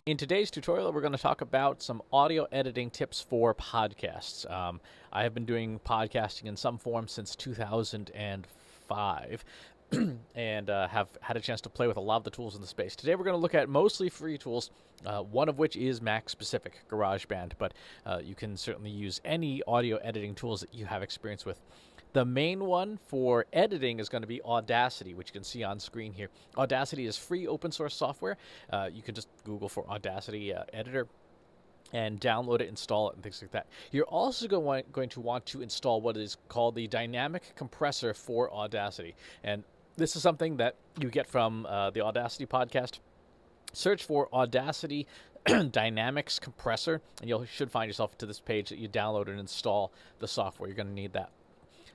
In today's tutorial, we're going to talk about some audio editing tips for podcasts. I have been doing podcasting in some form since 2005 and have had a chance to play with a lot of the tools in the space. Today, we're going to look at mostly free tools, one of which is Mac-specific, GarageBand, but you can certainly use any audio editing tools that you have experience with. The main one for editing is going to be Audacity, which you can see on screen here. Audacity is free open source software. You can just Google for Audacity editor and download it, install it, and things like that. You're also going to want to install what is called the dynamic compressor for Audacity. And this is something that you get from the Audacity podcast. Search for Audacity Dynamics Compressor, and you should find yourself to this page that you download and install the software. You're going to need that.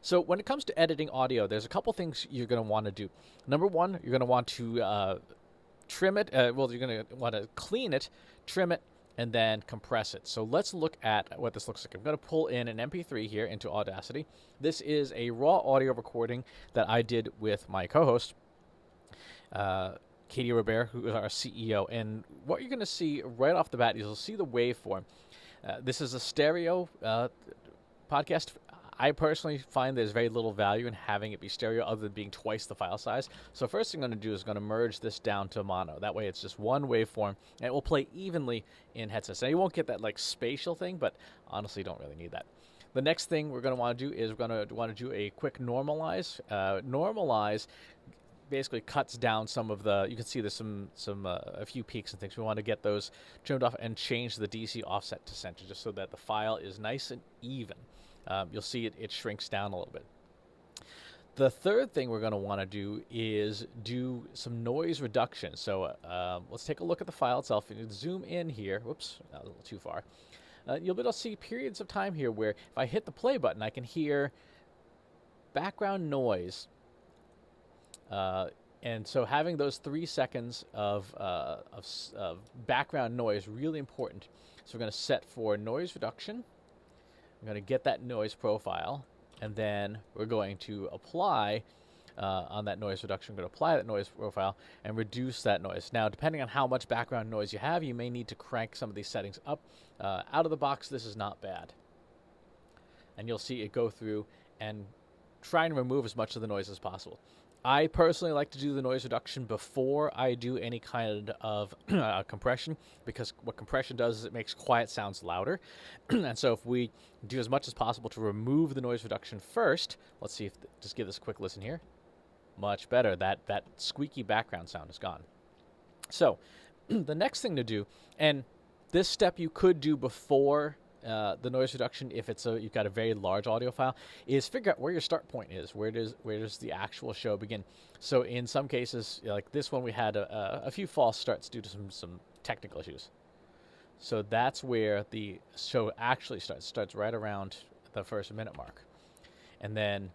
So when it comes to editing audio, there's a couple things you're going to want to do. Number one, you're going to want to trim it. You're going to want to clean it, trim it, and then compress it. So let's look at what this looks like. I'm going to pull in an MP3 here into Audacity. This is a raw audio recording that I did with my co-host, Katie Robert, who is our CEO. And what you're going to see right off the bat is you'll see the waveform. This is a stereo podcast. I personally find there's very little value in having it be stereo other than being twice the file size. So first thing I'm going to do is going to merge this down to mono. That way it's just one waveform, and it will play evenly in headsets. Now you won't get that like spatial thing, but honestly you don't really need that. The next thing we're going to want to do is we're going to want to do a quick normalize. Normalize basically cuts down some of the, you can see there's a few peaks and things. We want to get those trimmed off and change the DC offset to center just so that the file is nice and even. You'll see it shrinks down a little bit. The third thing we're going to want to do is do some noise reduction. So let's take a look at the file itself. You can zoom in here. Whoops, a little too far. You'll be able to see periods of time here where if I hit the play button, I can hear background noise. And so having those 3 seconds of background noise really important. So we're going to set for noise reduction. I'm going to get that noise profile, and then we're going to apply on that noise reduction. I'm going to apply that noise profile and reduce that noise. Now, depending on how much background noise you have, you may need to crank some of these settings up. Out of the box, this is not bad. And you'll see it go through and try and remove as much of the noise as possible. I personally like to do the noise reduction before I do any kind of compression, because what compression does is it makes quiet sounds louder. And so if we do as much as possible to remove the noise reduction first, let's see if, just give this a quick listen here. Much better. That squeaky background sound is gone. So the next thing to do, and this step you could do before the noise reduction, if you've got a very large audio file, is figure out where your start point is. Where does the actual show begin? So in some cases, like this one, we had a few false starts due to some technical issues. So that's where the show actually starts right around the first minute mark. And then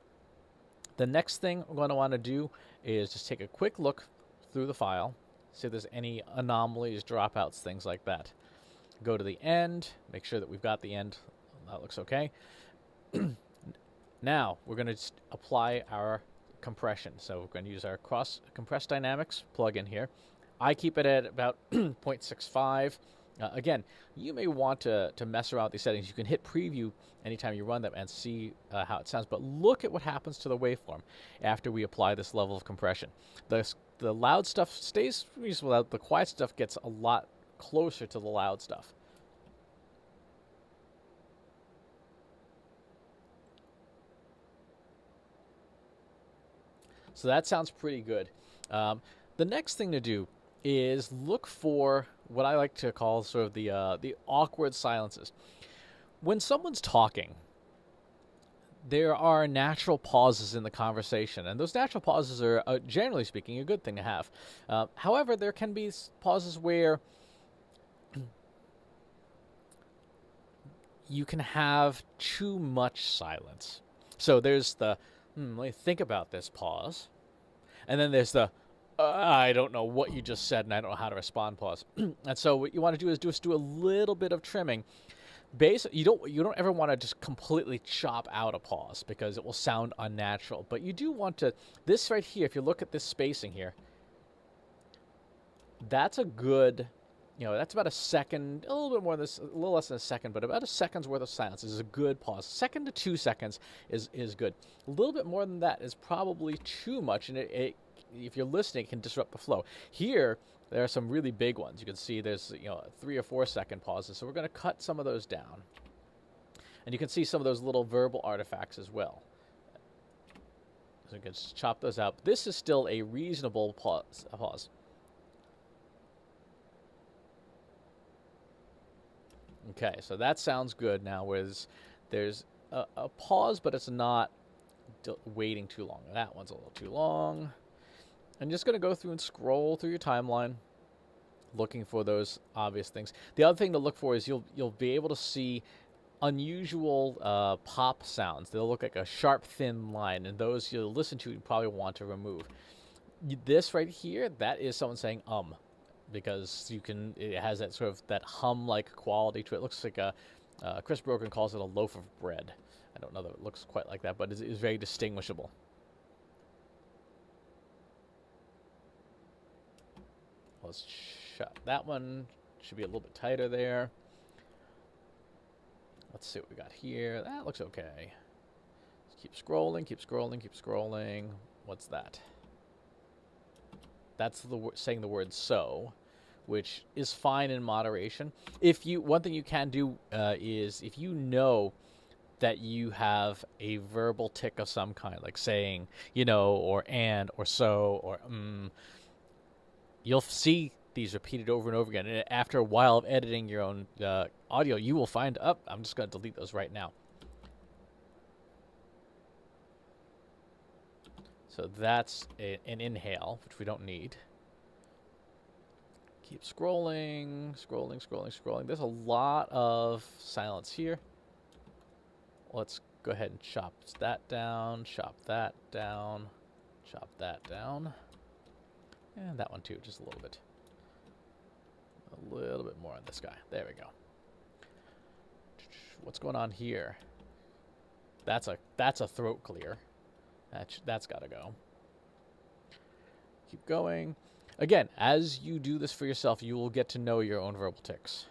the next thing we're going to want to do is just take a quick look through the file, see if there's any anomalies, dropouts, things like that. Go to the end, make sure that we've got the end. That looks okay. Now we're going to apply our compression. So we're going to use our compressed dynamics plugin here. I keep it at about 0.65. Again, you may want to mess around with these settings. You can hit preview anytime you run them and see how it sounds. But look at what happens to the waveform after we apply this level of compression. The loud stuff stays reasonable. The quiet stuff gets a lot closer to the loud stuff. So that sounds pretty good. The next thing to do is look for what I like to call sort of the awkward silences. When someone's talking, there are natural pauses in the conversation, and those natural pauses are, generally speaking, a good thing to have. However, there can be pauses where you can have too much silence. So there's the, let me think about this pause. And then there's the, I don't know what you just said and I don't know how to respond pause. And so what you want to do is just do a little bit of trimming. You don't ever want to just completely chop out a pause because it will sound unnatural. But you do want to, this right here, if you look at this spacing here, that's a good, that's about a second, a little bit more than this, a little less than a second, but about a second's worth of silence is a good pause. 2 to 2 seconds is good. A little bit more than that is probably too much, and if you're listening, it can disrupt the flow. Here, there are some really big ones. You can see there's 3 or 4 second pauses, so we're going to cut some of those down. And you can see some of those little verbal artifacts as well. So we can just chop those out. This is still a reasonable pause. Okay, so that sounds good now, whereas there's a pause, but it's not waiting too long. That one's a little too long. I'm just going to go through and scroll through your timeline, looking for those obvious things. The other thing to look for is you'll be able to see unusual pop sounds. They'll look like a sharp, thin line, and those you'll listen to, you probably want to remove. This right here, that is someone saying because it has that sort of that hum-like quality to it. It looks like Chris Brogan calls it a loaf of bread. I don't know that it looks quite like that, but it's very distinguishable. Let's shut that one. Should be a little bit tighter there. Let's see what we got here. That looks okay. Let's keep scrolling, keep scrolling, keep scrolling. What's that? That's saying the word so, which is fine in moderation. One thing you can do is if you know that you have a verbal tick of some kind, like saying, or and, or so, or you'll see these repeated over and over again. And after a while of editing your own audio, you will find, I'm just going to delete those right now. So that's an inhale, which we don't need. Keep scrolling, scrolling, scrolling, scrolling. There's a lot of silence here. Let's go ahead and chop that down, chop that down, chop that down. And that one too, just a little bit. A little bit more on this guy. There we go. What's going on here? That's a throat clear. That's got to go. Keep going. Again, as you do this for yourself, you will get to know your own verbal tics.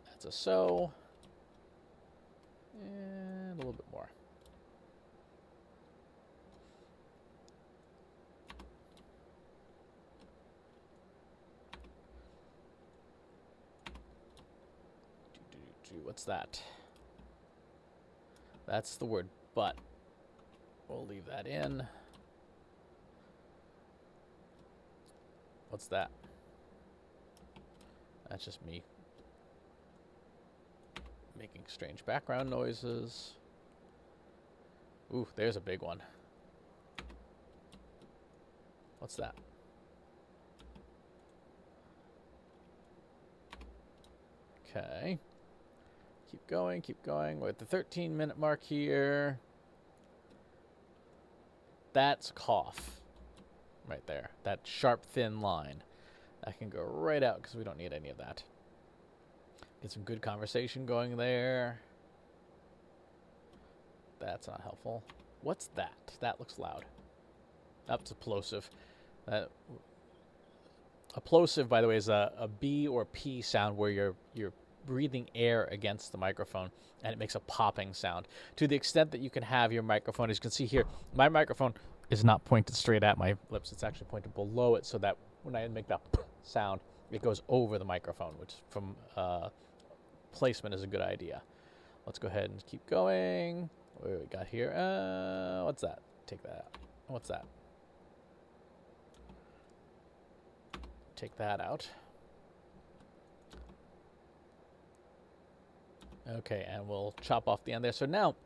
That's a so. And a little bit more. What's that? That's the word but. We'll leave that in. What's that? That's just me making strange background noises. Ooh, there's a big one. What's that? Okay. Keep going, keep going. We're at the 13-minute mark here. That's cough right there. That sharp, thin line. That can go right out because we don't need any of that. Get some good conversation going there. That's not helpful. What's that? That looks loud. That's a plosive. A plosive, by the way, is a B or P sound where you're breathing air against the microphone, and it makes a popping sound. To the extent that you can have your microphone, as you can see here, my microphone is not pointed straight at my lips. It's actually pointed below it so that when I make that sound, it goes over the microphone, which from placement is a good idea. Let's go ahead and keep going. What do we got here? What's that? Take that out. What's that? Take that out. Okay, and we'll chop off the end there. So now,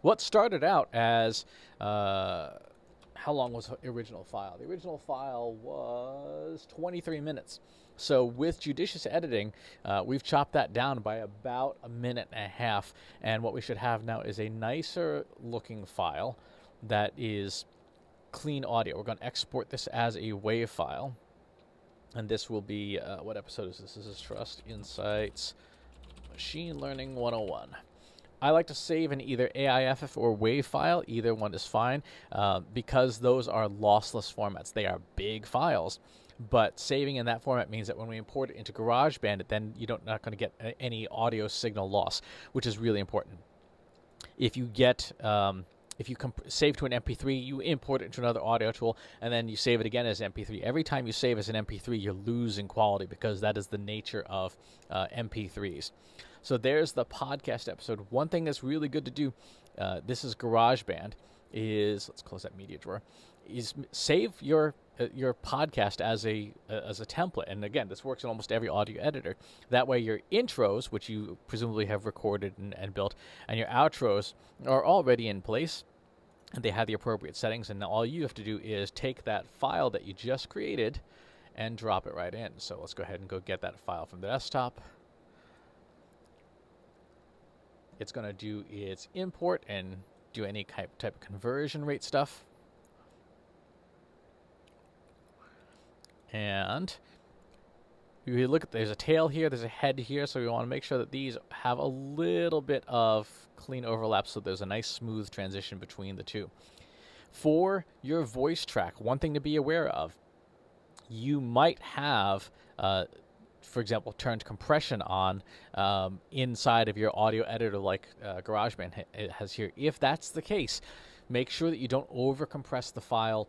what started out as, how long was the original file? The original file was 23 minutes. So with judicious editing, we've chopped that down by about 1.5 minutes. And what we should have now is a nicer looking file that is clean audio. We're going to export this as a WAV file. And this will be, what episode is this? This is Trust Insights Machine Learning 101. I like to save in either AIFF or WAV file. Either one is fine because those are lossless formats. They are big files. But saving in that format means that when we import it into GarageBand, then you're not going to get any audio signal loss, which is really important. If you get if you save to an MP3, you import it into another audio tool, and then you save it again as MP3. Every time you save as an MP3, you're losing quality because that is the nature of MP3s. So there's the podcast episode. One thing that's really good to do, this is GarageBand, is, let's close that media drawer, is save your podcast as a template. And again, this works in almost every audio editor. That way your intros, which you presumably have recorded and built, and your outros are already in place, and they have the appropriate settings, and now all you have to do is take that file that you just created and drop it right in. So let's go ahead and go get that file from the desktop. It's going to do its import and do any type of conversion rate stuff. And you look at, there's a tail here, there's a head here, so we want to make sure that these have a little bit of clean overlap so there's a nice smooth transition between the two. For your voice track, one thing to be aware of, you might have, for example, turned compression on inside of your audio editor like GarageBand has here. If that's the case, make sure that you don't over-compress the file,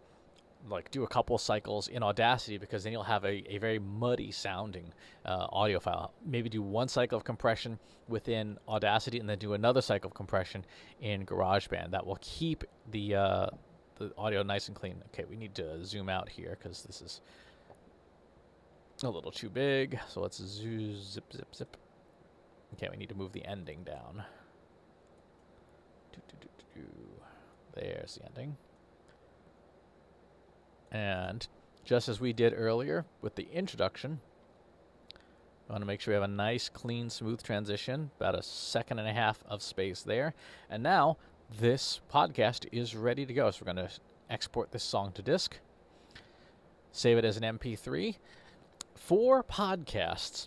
like do a couple cycles in Audacity, because then you'll have a very muddy sounding audio file. Maybe do one cycle of compression within Audacity and then do another cycle of compression in GarageBand. That will keep the audio nice and clean. Okay, we need to zoom out here because this is a little too big. So let's zip, zip, zip. Okay, we need to move the ending down. There's the ending. And just as we did earlier with the introduction, I want to make sure we have a nice, clean, smooth transition, about 1.5 seconds of space there. And now this podcast is ready to go. So we're going to export this song to disk, save it as an MP3. For podcasts,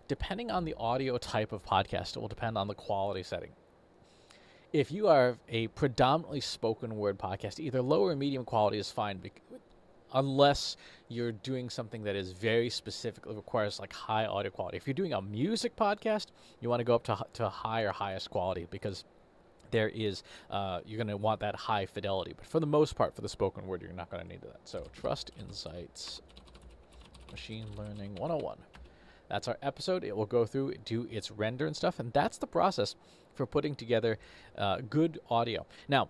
depending on the audio type of podcast, it will depend on the quality setting. If you are a predominantly spoken word podcast, either low or medium quality is fine, unless you're doing something that is very specifically requires like high audio quality. If you're doing a music podcast, you want to go up to high or highest quality, because there is you're going to want that high fidelity. But for the most part, for the spoken word, you're not going to need that. So Trust Insights Machine Learning 101. That's our episode. It will go through, do its render and stuff, and that's the process for putting together good audio. Now,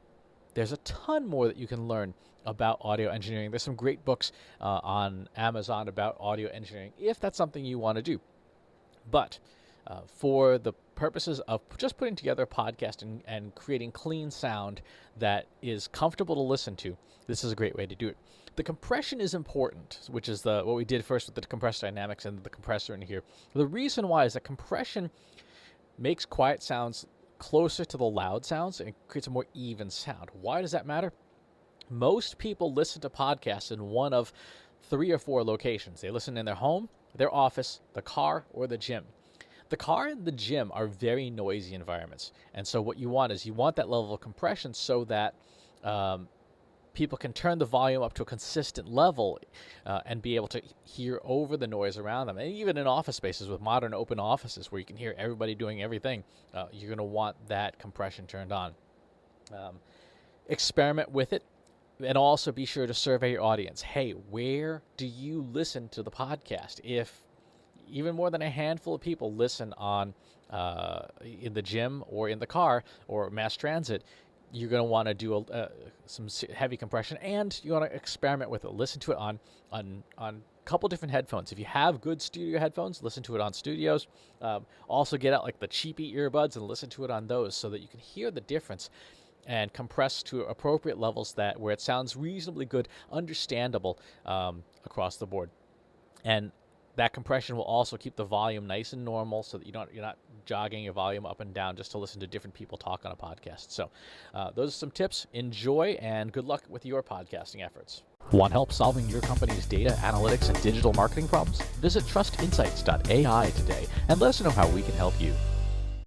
there's a ton more that you can learn about audio engineering. There's some great books on Amazon about audio engineering, if that's something you want to do. But for the purposes of just putting together a podcast and creating clean sound that is comfortable to listen to, this is a great way to do it. The compression is important, which is what we did first with the compressor dynamics and the compressor in here. The reason why is that compression makes quiet sounds closer to the loud sounds, and it creates a more even sound. Why does that matter? Most people listen to podcasts in one of 3 or 4 locations. They listen in their home, their office, the car, or the gym. The car and the gym are very noisy environments. And so what you want is you want that level of compression so that people can turn the volume up to a consistent level and be able to hear over the noise around them. And even in office spaces with modern open offices where you can hear everybody doing everything, you're going to want that compression turned on. Experiment with it. And also be sure to survey your audience. Hey, where do you listen to the podcast? If even more than a handful of people listen on in the gym or in the car or mass transit, you're going to want to do some heavy compression, and you want to experiment with it. Listen to it on a couple different headphones. If you have good studio headphones, listen to it on studios. Also get out like the cheapy earbuds and listen to it on those so that you can hear the difference and compress to appropriate levels where it sounds reasonably good, understandable across the board. And that compression will also keep the volume nice and normal so that you're not jogging your volume up and down just to listen to different people talk on a podcast. So those are some tips. Enjoy, and good luck with your podcasting efforts. Want help solving your company's data, analytics, and digital marketing problems? Visit trustinsights.ai today and let us know how we can help you.